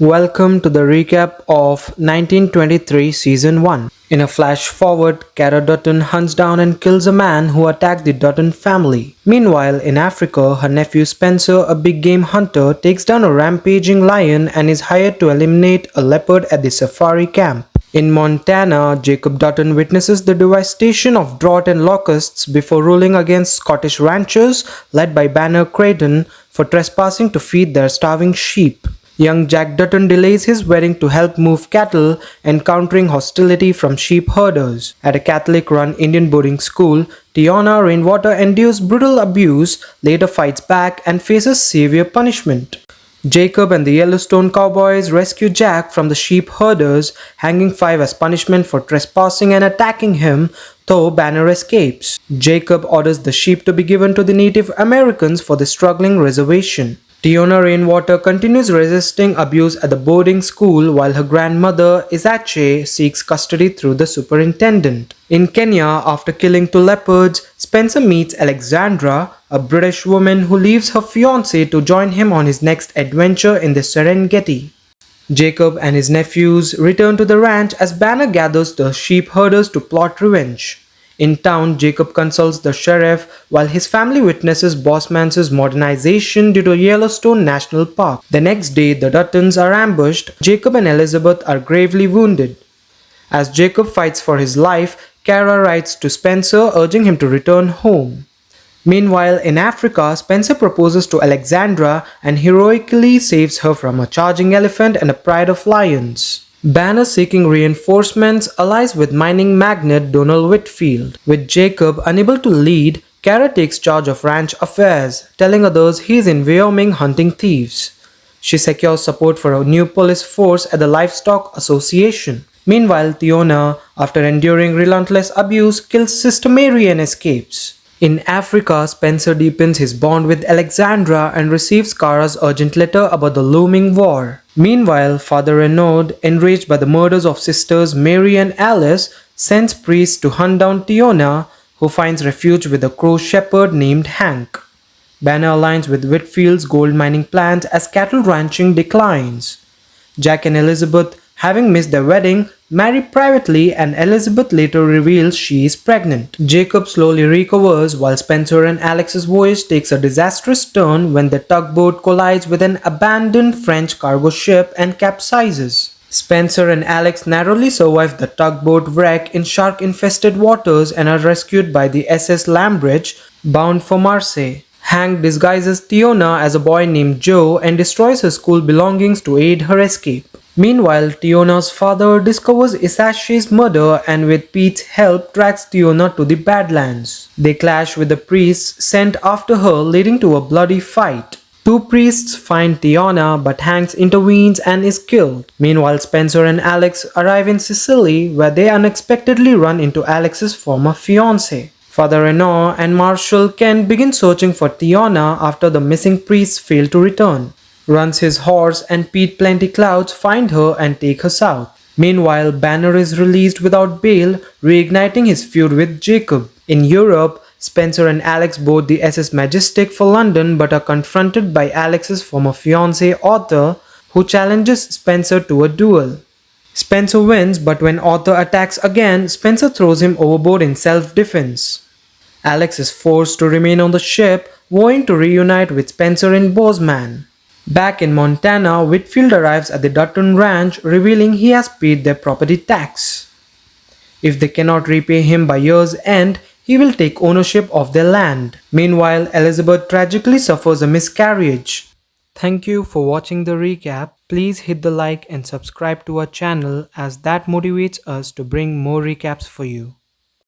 Welcome to the recap of 1923 Season 1. In a flash forward, Cara Dutton hunts down and kills a man who attacked the Dutton family. Meanwhile, in Africa, her nephew Spencer, a big game hunter, takes down a rampaging lion and is hired to eliminate a leopard at the safari camp. In Montana, Jacob Dutton witnesses the devastation of drought and locusts before ruling against Scottish ranchers led by Banner Creighton for trespassing to feed their starving sheep. Young Jack Dutton delays his wedding to help move cattle, encountering hostility from sheep herders. At a Catholic-run Indian boarding school, Tiona Rainwater endures brutal abuse, later fights back and faces severe punishment. Jacob and the Yellowstone Cowboys rescue Jack from the sheep herders, hanging 5 as punishment for trespassing and attacking him, though Banner escapes. Jacob orders the sheep to be given to the Native Americans for the struggling reservation. Tiona Rainwater continues resisting abuse at the boarding school while her grandmother, Isache, seeks custody through the superintendent. In Kenya, after killing 2 leopards, Spencer meets Alexandra, a British woman who leaves her fiancé to join him on his next adventure in the Serengeti. Jacob and his nephews return to the ranch as Banner gathers the sheep herders to plot revenge. In town, Jacob consults the sheriff while his family witnesses Bossman's modernization due to Yellowstone National Park. The next day, the Duttons are ambushed. Jacob and Elizabeth are gravely wounded. As Jacob fights for his life, Cara writes to Spencer urging him to return home. Meanwhile, in Africa, Spencer proposes to Alexandra and heroically saves her from a charging elephant and a pride of lions. Banner, seeking reinforcements, allies with mining magnate Donald Whitfield. With Jacob unable to lead, Cara takes charge of ranch affairs, telling others he is in Wyoming hunting thieves. She secures support for a new police force at the Livestock Association. Meanwhile, Tiona, after enduring relentless abuse, kills Sister Mary and escapes. In Africa, Spencer deepens his bond with Alexandra and receives Cara's urgent letter about the looming war. Meanwhile, Father Renaud, enraged by the murders of sisters Mary and Alice, sends priests to hunt down Tiona, who finds refuge with a crow shepherd named Hank. Banner aligns with Whitfield's gold mining plans as cattle ranching declines. Jack and Elizabeth, having missed their wedding, marry privately and Elizabeth later reveals she is pregnant. Jacob slowly recovers while Spencer and Alex's voyage takes a disastrous turn when the tugboat collides with an abandoned French cargo ship and capsizes. Spencer and Alex narrowly survive the tugboat wreck in shark-infested waters and are rescued by the SS Lambridge, bound for Marseille. Hank disguises Tiona as a boy named Joe and destroys her school belongings to aid her escape. Meanwhile, Tiona's father discovers Isache's murder and with Pete's help tracks Tiona to the Badlands. They clash with the priests sent after her, leading to a bloody fight. 2 priests find Tiona, but Hanks intervenes and is killed. Meanwhile, Spencer and Alex arrive in Sicily, where they unexpectedly run into Alex's former fiancé. Father Renaud and Marshal Kent begin searching for Tiona after the missing priests fail to return. Runs his horse and Pete Plenty Clouds find her and take her south. Meanwhile, Banner is released without bail, reigniting his feud with Jacob. In Europe, Spencer and Alex board the SS Majestic for London but are confronted by Alex's former fiancé Arthur, who challenges Spencer to a duel. Spencer wins, but when Arthur attacks again, Spencer throws him overboard in self-defense. Alex is forced to remain on the ship, vowing to reunite with Spencer in Bozeman. Back in Montana, Whitfield arrives at the Dutton Ranch, revealing he has paid their property tax. If they cannot repay him by year's end, he will take ownership of their land. Meanwhile, Elizabeth tragically suffers a miscarriage. Thank you for watching the recap. Please hit the like and subscribe to our channel as that motivates us to bring more recaps for you.